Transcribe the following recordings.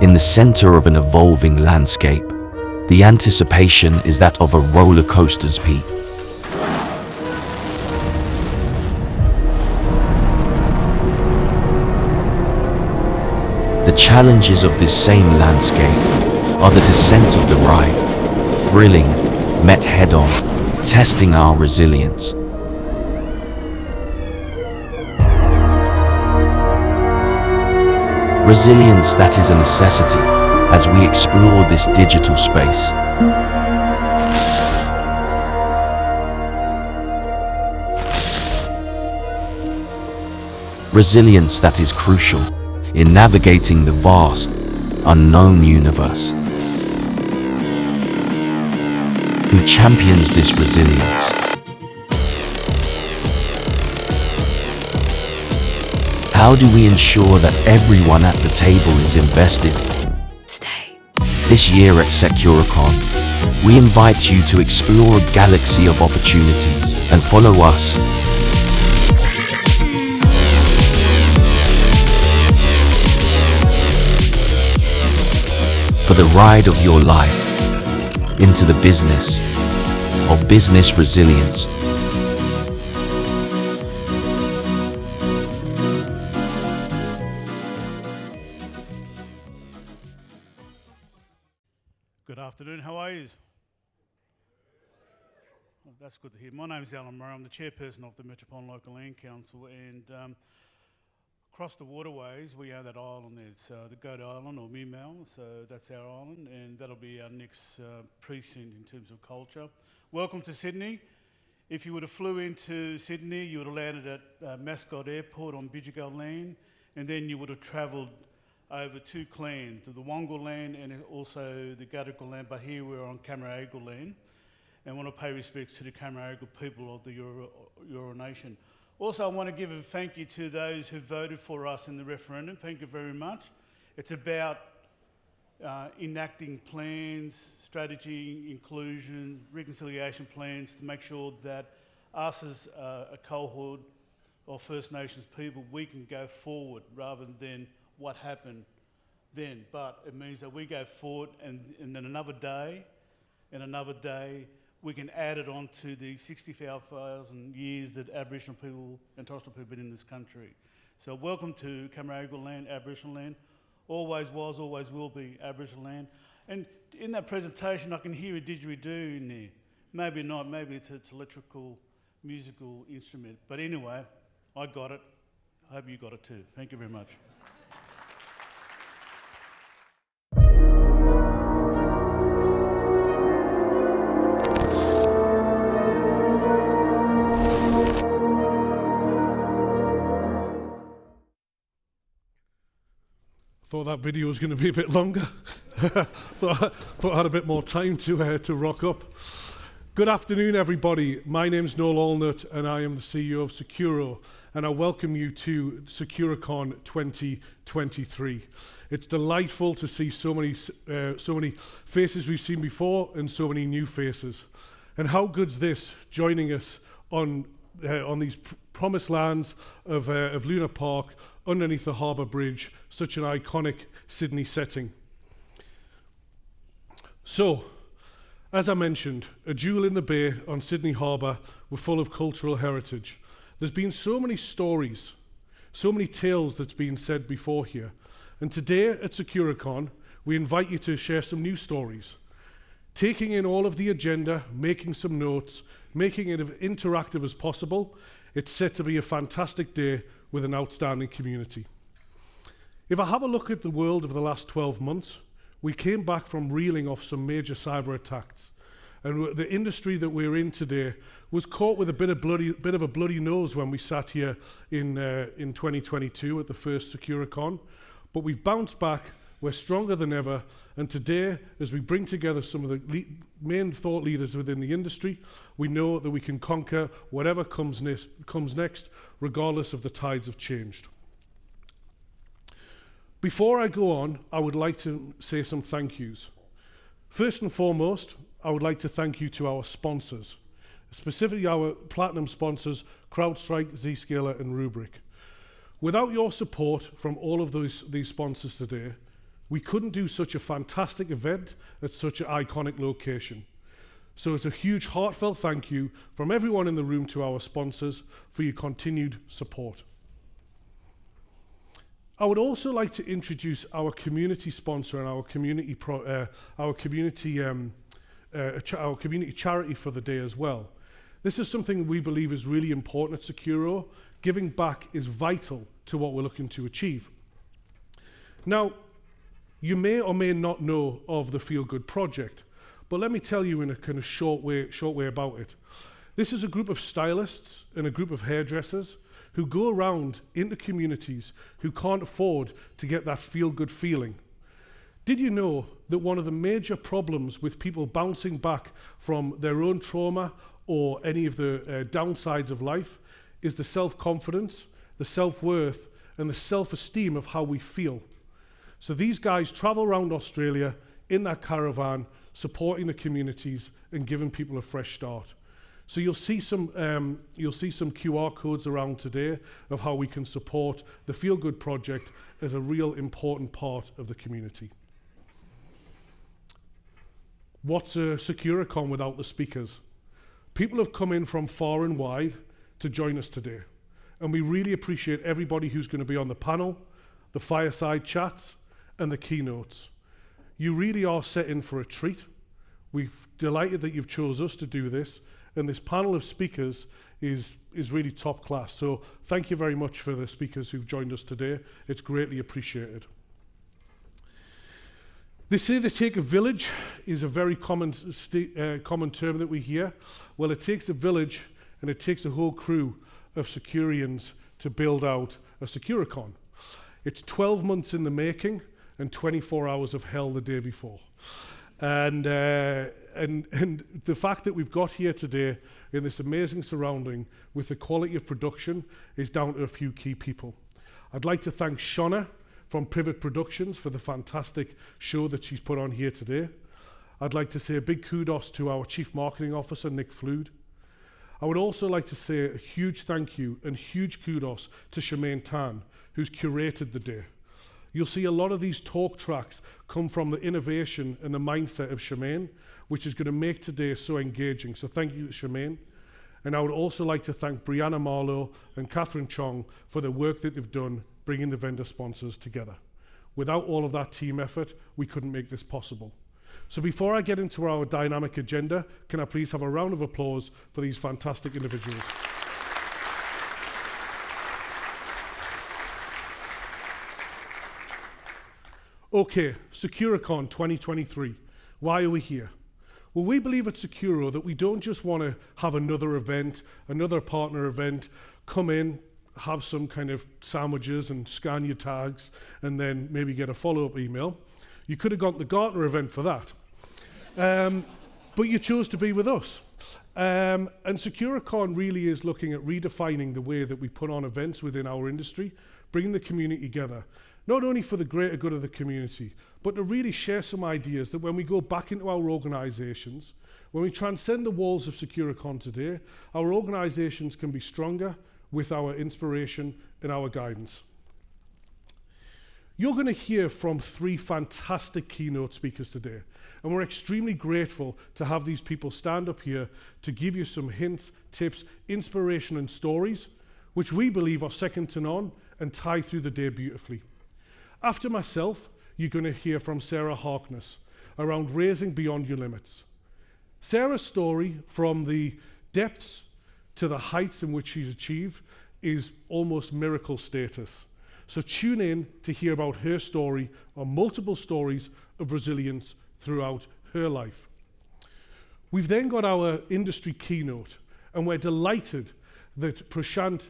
In the center of an evolving landscape, the anticipation is that of a roller coaster's peak. The challenges of this same landscape are the descent of the ride, thrilling, met head-on, testing our resilience. Resilience that is a necessity as we explore this digital space. Resilience that is crucial in navigating the vast, unknown universe. Who champions this resilience? How do we ensure that everyone at the table is invested? Stay. This year at SekuroKon, we invite you to explore a galaxy of opportunities and follow us. For the ride of your life into the business of business resilience. Good afternoon, how are you? Well, that's good to hear. My name is Allan. I'm the chairperson of the Metropolitan Local Land Council, and across the waterways we have that island there. It's the Goat Island or Meow, so that's our island, and that'll be our next precinct in terms of culture. Welcome to Sydney. If you would have flew into Sydney, you would have landed at Mascot Airport on Bidjigal Land, and then you would have travelled over two clans, the Wongal land and also the Gadigal land, but here we're on Camaragal land, and I want to pay respects to the Camaragal people of the Eora Nation. Also, I want to give a thank you to those who voted for us in the referendum. Thank you very much. It's about enacting plans, strategy, inclusion, reconciliation plans to make sure that us as a cohort of First Nations people, we can go forward rather than what happened then. But it means that we go forward and then another day, we can add it on to the 65,000 years that Aboriginal people and Torres Strait people have been in this country. So welcome to Camaragal land, Aboriginal land. Always was, always will be Aboriginal land. And in that presentation I can hear a didgeridoo in there. Maybe not, maybe it's electrical musical instrument. But anyway, I got it. I hope you got it too. Thank you very much. Thought that video was going to be a bit longer. thought I had a bit more time to rock up. Good afternoon, everybody. My name's Noel Allnutt, and I am the CEO of Sekuro, and I welcome you to SekuroKon 2023. It's delightful to see so many faces we've seen before and so many new faces. And how good's this, joining us on these promised lands of Luna Park, underneath the Harbour Bridge, such an iconic Sydney setting. So, as I mentioned, a jewel in the bay on Sydney Harbour, we're full of cultural heritage. There's been so many stories, so many tales that's been said before here. And today at SekuroKon, we invite you to share some new stories. Taking in all of the agenda, making some notes, making it as interactive as possible, it's set to be a fantastic day with an outstanding community. If I have a look at the world of the last 12 months, we came back from reeling off some major cyber attacks. And the industry that we're in today was caught with a bit of a bloody nose when we sat here in 2022 at the first SekuroKon. But we've bounced back, we're stronger than ever, and today, as we bring together some of the main thought leaders within the industry, we know that we can conquer whatever comes next, regardless of the tides have changed. Before I go on, I would like to say some thank yous. First and foremost, I would like to thank you to our sponsors, specifically our platinum sponsors, CrowdStrike, Zscaler and Rubrik. Without your support from all of these sponsors today, we couldn't do such a fantastic event at such an iconic location. So it's a huge heartfelt thank you from everyone in the room to our sponsors for your continued support. I would also like to introduce our community sponsor and our community charity for the day as well. This is something we believe is really important at Sekuro. Giving back is vital to what we're looking to achieve. Now, you may or may not know of the Feel Good Project, but let me tell you in a kind of short way about it. This is a group of stylists and a group of hairdressers who go around into communities who can't afford to get that feel-good feeling. Did you know that one of the major problems with people bouncing back from their own trauma or any of the downsides of life is the self-confidence, the self-worth, and the self-esteem of how we feel? So these guys travel around Australia in that caravan, supporting the communities and giving people a fresh start. So you'll see some QR codes around today of how we can support the Feel Good Project as a real important part of the community. What's a SekuroKon without the speakers? People have come in from far and wide to join us today, and we really appreciate everybody who's going to be on the panel, the fireside chats, and the keynotes. You really are set in for a treat. We're delighted that you've chose us to do this, and this panel of speakers is really top class. So thank you very much for the speakers who've joined us today. It's greatly appreciated. They say the take a village is a very common term that we hear. Well, it takes a village and it takes a whole crew of Sekurians to build out a SekuroKon. It's 12 months in the making and 24 hours of hell the day before. And the fact that we've got here today in this amazing surrounding with the quality of production is down to a few key people. I'd like to thank Shona from Pivot Productions for the fantastic show that she's put on here today. I'd like to say a big kudos to our Chief Marketing Officer, Nick Flood. I would also like to say a huge thank you and huge kudos to Shemaine Tan, who's curated the day. You'll see a lot of these talk tracks come from the innovation and the mindset of Shemaine, which is going to make today so engaging. So thank you to Shemaine. And I would also like to thank Brianna Marlowe and Catherine Chong for the work that they've done bringing the vendor sponsors together. Without all of that team effort, we couldn't make this possible. So before I get into our dynamic agenda, can I please have a round of applause for these fantastic individuals? Okay, SekuroKon 2023. Why are we here? Well, we believe at Sekuro that we don't just want to have another event, another partner event, come in, have some kind of sandwiches and scan your tags, and then maybe get a follow-up email. You could have gone to the Gartner event for that. But you chose to be with us. And SekuroKon really is looking at redefining the way that we put on events within our industry, bringing the community together, not only for the greater good of the community, but to really share some ideas that when we go back into our organizations, when we transcend the walls of SekuroKon today, our organizations can be stronger with our inspiration and our guidance. You're going to hear from 3 fantastic keynote speakers today, and we're extremely grateful to have these people stand up here to give you some hints, tips, inspiration, and stories, which we believe are second to none and tie through the day beautifully. After myself, you're going to hear from Sarah Harkness around raising beyond your limits. Sarah's story from the depths to the heights in which she's achieved is almost miracle status. So tune in to hear about her story or multiple stories of resilience throughout her life. We've then got our industry keynote, and we're delighted that Prashant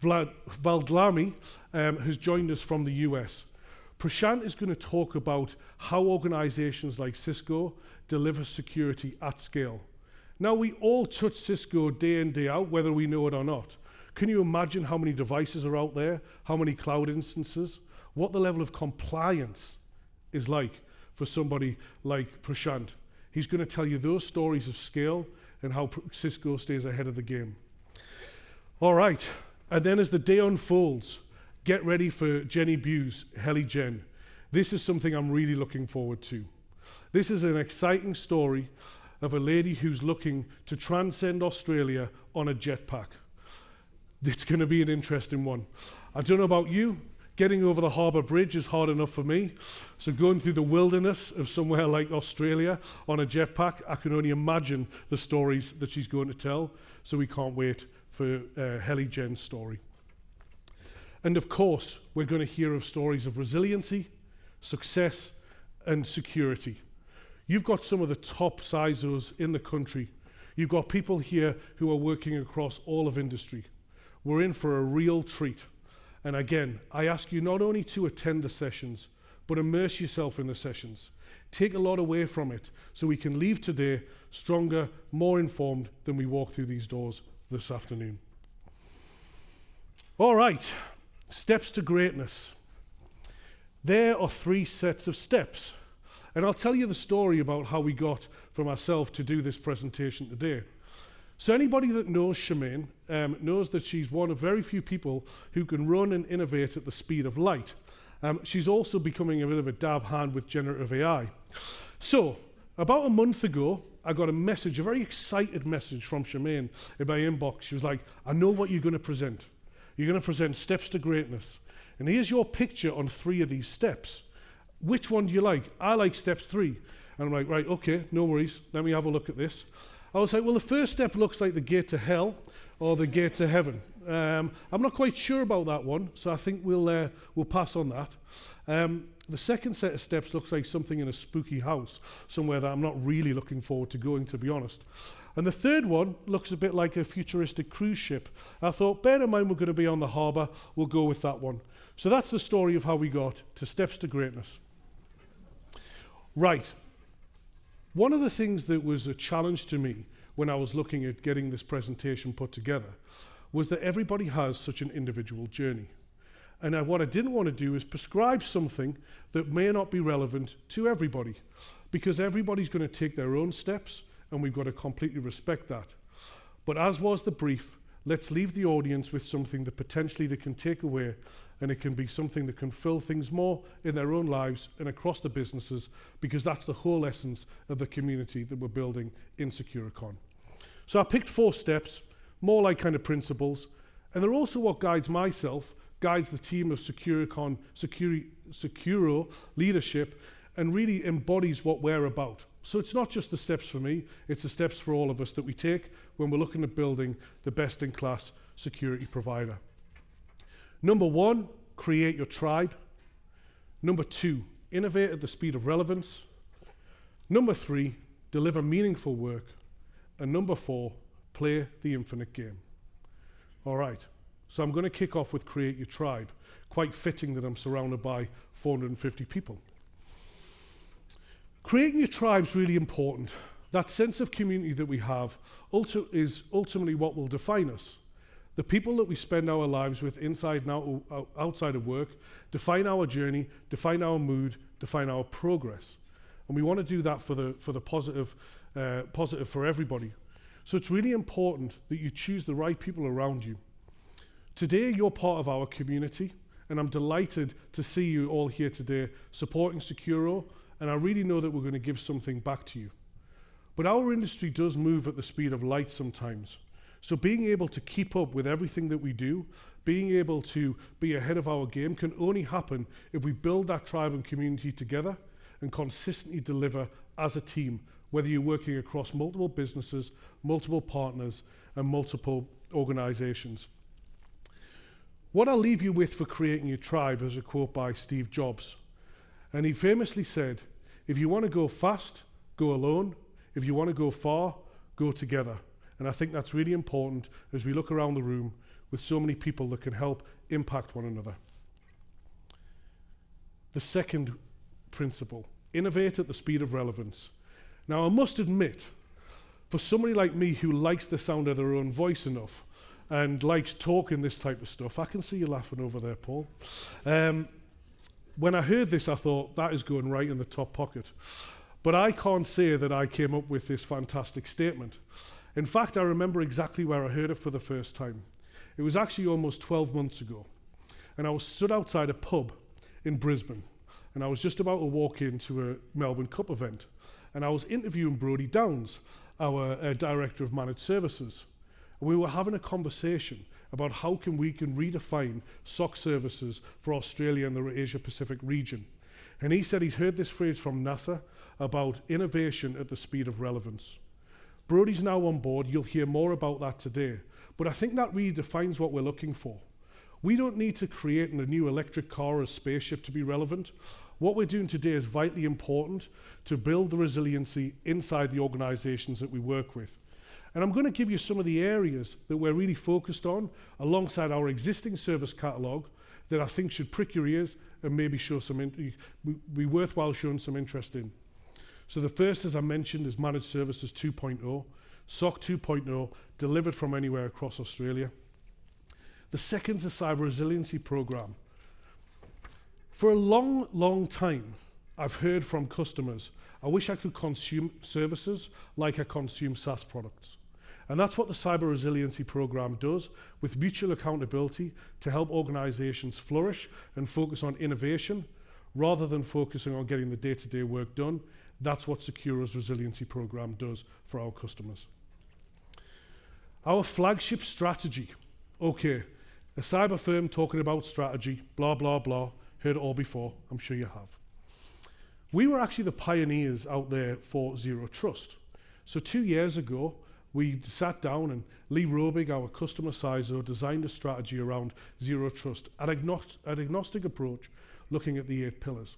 Valdlami has joined us from the US. Prashant is going to talk about how organizations like Cisco deliver security at scale. Now, we all touch Cisco day in, day out, whether we know it or not. Can you imagine how many devices are out there, how many cloud instances, what the level of compliance is like for somebody like Prashant? He's going to tell you those stories of scale and how Cisco stays ahead of the game. All right, and then as the day unfolds, get ready for Jenny Bewes, Helly Jen. This is something I'm really looking forward to. This is an exciting story of a lady who's looking to transcend Australia on a jetpack. It's going to be an interesting one. I don't know about you, getting over the harbour bridge is hard enough for me. So going through the wilderness of somewhere like Australia on a jetpack, I can only imagine the stories that she's going to tell. So we can't wait for Helly Jen's story. And of course, we're going to hear of stories of resiliency, success, and security. You've got some of the top CISOs in the country. You've got people here who are working across all of industry. We're in for a real treat. And again, I ask you not only to attend the sessions, but immerse yourself in the sessions. Take a lot away from it so we can leave today stronger, more informed than we walk through these doors this afternoon. All right, steps to greatness. There are 3 sets of steps. And I'll tell you the story about how we got from ourselves to do this presentation today. So anybody that knows Shemaine knows that she's one of very few people who can run and innovate at the speed of light. She's also becoming a bit of a dab hand with generative AI. So about a month ago, I got a message, a very excited message from Shemaine in my inbox. She was like, I know what you're going to present. You're going to present steps to greatness. And here's your picture on 3 of these steps. Which one do you like? I like steps 3. And I'm like, right, okay, no worries. Let me have a look at this. I was like, well, the first step looks like the gate to hell or the gate to heaven. I'm not quite sure about that one, so I think we'll pass on that. The second set of steps looks like something in a spooky house, somewhere that I'm not really looking forward to going, to be honest. And the third one looks a bit like a futuristic cruise ship. I thought, bear in mind we're going to be on the harbour, we'll go with that one. So that's the story of how we got to steps to greatness. Right. One of the things that was a challenge to me when I was looking at getting this presentation put together was that everybody has such an individual journey. And what I didn't want to do is prescribe something that may not be relevant to everybody, because everybody's going to take their own steps, and we've got to completely respect that. But as was the brief, let's leave the audience with something that potentially they can take away, and it can be something that can fill things more in their own lives and across the businesses, because that's the whole essence of the community that we're building in SekuroKon. So I picked 4 steps, more like kind of principles, and they're also what guides myself, guides the team of SekuroKon, Sekuro leadership, and really embodies what we're about. So it's not just the steps for me, it's the steps for all of us that we take when we're looking at building the best-in-class security provider. Number 1, create your tribe. Number 2, innovate at the speed of relevance. Number 3, deliver meaningful work. And number 4, play the infinite game. All right, so I'm going to kick off with create your tribe. Quite fitting that I'm surrounded by 450 people. Creating your tribe is really important. That sense of community that we have is ultimately what will define us. The people that we spend our lives with inside and outside of work define our journey, define our mood, define our progress. And we want to do that for the positive for everybody. So it's really important that you choose the right people around you. Today, you're part of our community, and I'm delighted to see you all here today supporting Sekuro, and I really know that we're going to give something back to you. But our industry does move at the speed of light sometimes. So being able to keep up with everything that we do, being able to be ahead of our game can only happen if we build that tribe and community together and consistently deliver as a team, whether you're working across multiple businesses, multiple partners, and multiple organizations. What I'll leave you with for creating your tribe is a quote by Steve Jobs. And he famously said, if you want to go fast, go alone. If you want to go far, go together. And I think that's really important as we look around the room with so many people that can help impact one another. The second principle, innovate at the speed of relevance. Now, I must admit, for somebody like me who likes the sound of their own voice enough and likes talking this type of stuff, I can see you laughing over there, Paul. When I heard this, I thought, that is going right in the top pocket. But I can't say that I came up with this fantastic statement. In fact, I remember exactly where I heard it for the first time. It was actually almost 12 months ago. And I was stood outside a pub in Brisbane, and I was just about to walk into a Melbourne Cup event, and I was interviewing Brodie Downs, our Director of Managed Services. And we were having a conversation about how we can redefine SOC services for Australia and the Asia Pacific region. And he said he'd heard this phrase from NASA about innovation at the speed of relevance. Brodie's now on board. You'll hear more about that today. But I think that really defines what we're looking for. We don't need to create a new electric car or a spaceship to be relevant. What we're doing today is vitally important to build the resiliency inside the organizations that we work with. And I'm going to give you some of the areas that we're really focused on alongside our existing service catalogue that I think should prick your ears and maybe show be worthwhile showing some interest in. So the first, as I mentioned, is Managed Services 2.0, SOC 2.0, delivered from anywhere across Australia. The second is a cyber resiliency program. For a long, long time, I've heard from customers, I wish I could consume services like I consume SaaS products. And that's what the cyber resiliency program does, with mutual accountability to help organizations flourish and focus on innovation rather than focusing on getting the day-to-day work done. That's what Sekuro's resiliency program does for our customers. Our flagship strategy. Okay, a cyber firm talking about strategy, blah, blah, blah. Heard it all before, I'm sure you have. We were actually the pioneers out there for Zero Trust. So 2 years ago, we sat down and Lee Robig, our customer CISO, designed a strategy around Zero Trust, an agnostic approach looking at the 8 pillars.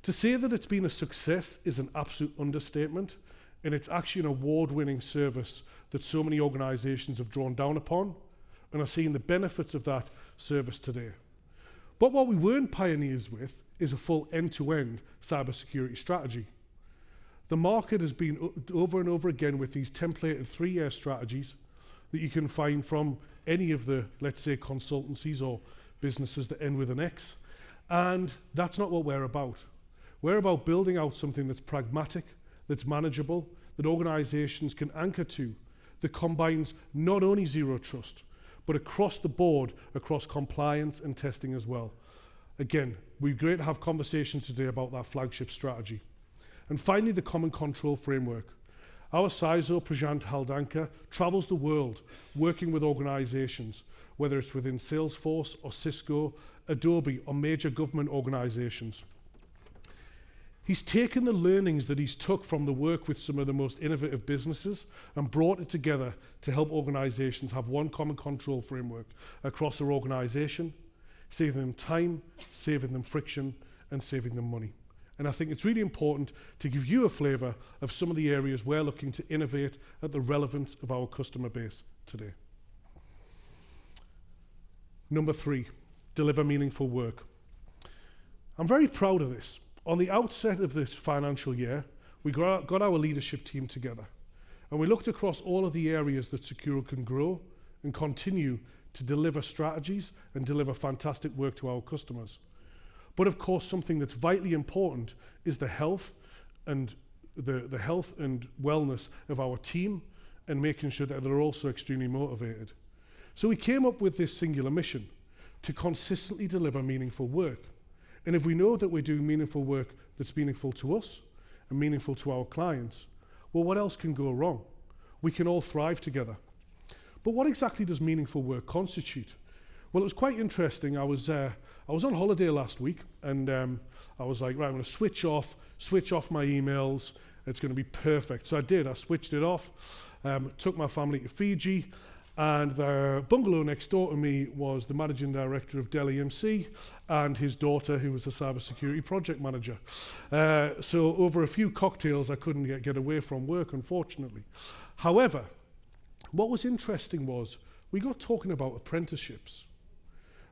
To say that it's been a success is an absolute understatement, and it's actually an award-winning service that so many organizations have drawn down upon and are seeing the benefits of that service today. But what we weren't pioneers with is a full end-to-end cybersecurity strategy. The market has been over and over again with these templated 3-year strategies that you can find from any of the, let's say, consultancies or businesses that end with an X. And that's not what we're about. We're about building out something that's pragmatic, that's manageable, that organizations can anchor to, that combines not only Zero Trust, but across the board, across compliance and testing as well. Again, we're great to have conversations today about that flagship strategy. And finally, the common control framework. Our CISO, Prashant Haldanka, travels the world working with organizations, whether it's within Salesforce or Cisco, Adobe, or major government organizations. He's taken the learnings that he's took from the work with some of the most innovative businesses and brought it together to help organizations have one common control framework across their organization, saving them time, saving them friction, and saving them money. And I think it's really important to give you a flavour of some of the areas we're looking to innovate at the relevance of our customer base today. Number 3, deliver meaningful work. I'm very proud of this. On the outset of this financial year, we got our leadership team together, and we looked across all of the areas that Sekuro can grow and continue to deliver strategies and deliver fantastic work to our customers. But of course, something that's vitally important is the health and the health and wellness of our team and making sure that they're also extremely motivated. So we came up with this singular mission to consistently deliver meaningful work. And if we know that we're doing meaningful work that's meaningful to us and meaningful to our clients, well, what else can go wrong? We can all thrive together. But what exactly does meaningful work constitute? Well, it was quite interesting. I was on holiday last week, and I was like, right, I'm going to switch off my emails. It's going to be perfect. So I did. I switched it off, took my family to Fiji, and the bungalow next door to me was the managing director of Dell EMC and his daughter, who was the cybersecurity project manager. So over a few cocktails, I couldn't get away from work, unfortunately. However, what was interesting was we got talking about apprenticeships.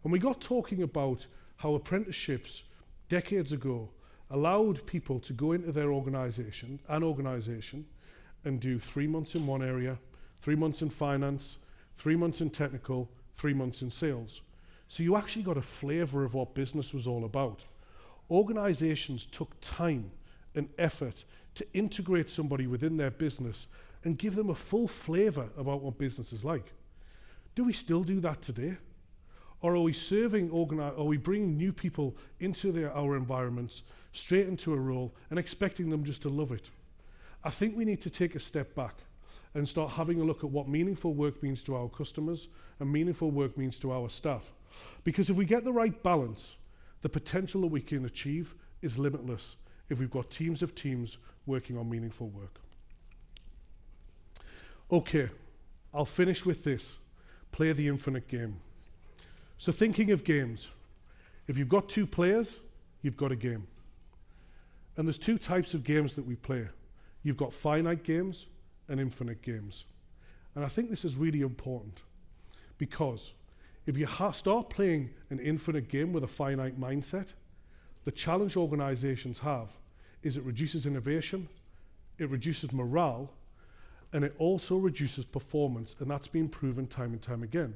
And we got talking about how apprenticeships decades ago allowed people to go into their organization and do 3 months in one area, 3 months in finance, 3 months in technical, 3 months in sales. So you actually got a flavor of what business was all about. Organizations took time and effort to integrate somebody within their business and give them a full flavor about what business is like. Do we still do that today? Or are we are we bringing new people into our environments, straight into a role, and expecting them just to love it? I think we need to take a step back and start having a look at what meaningful work means to our customers and meaningful work means to our staff. Because if we get the right balance, the potential that we can achieve is limitless if we've got teams of teams working on meaningful work. Okay, I'll finish with this. Play the infinite game. So thinking of games, if you've got 2 players, you've got a game. And there's 2 types of games that we play. You've got finite games and infinite games. And I think this is really important because if you start playing an infinite game with a finite mindset, the challenge organizations have is it reduces innovation, it reduces morale, and it also reduces performance, and that's been proven time and time again.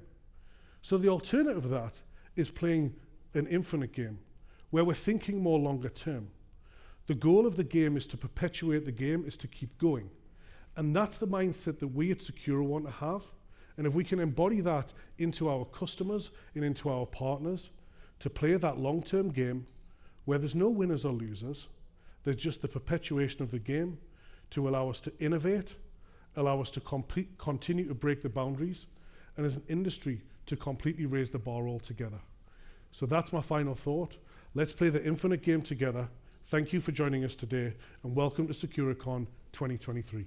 So the alternative of that is playing an infinite game, where we're thinking more longer term. The goal of the game is to perpetuate the game, is to keep going. And that's the mindset that we at Sekuro want to have. And if we can embody that into our customers and into our partners, to play that long-term game where there's no winners or losers, there's just the perpetuation of the game to allow us to innovate, allow us to continue to break the boundaries, and as an industry to completely raise the bar altogether. So that's my final thought. Let's play the infinite game together. Thank you for joining us today, and welcome to SekuroKon 2023.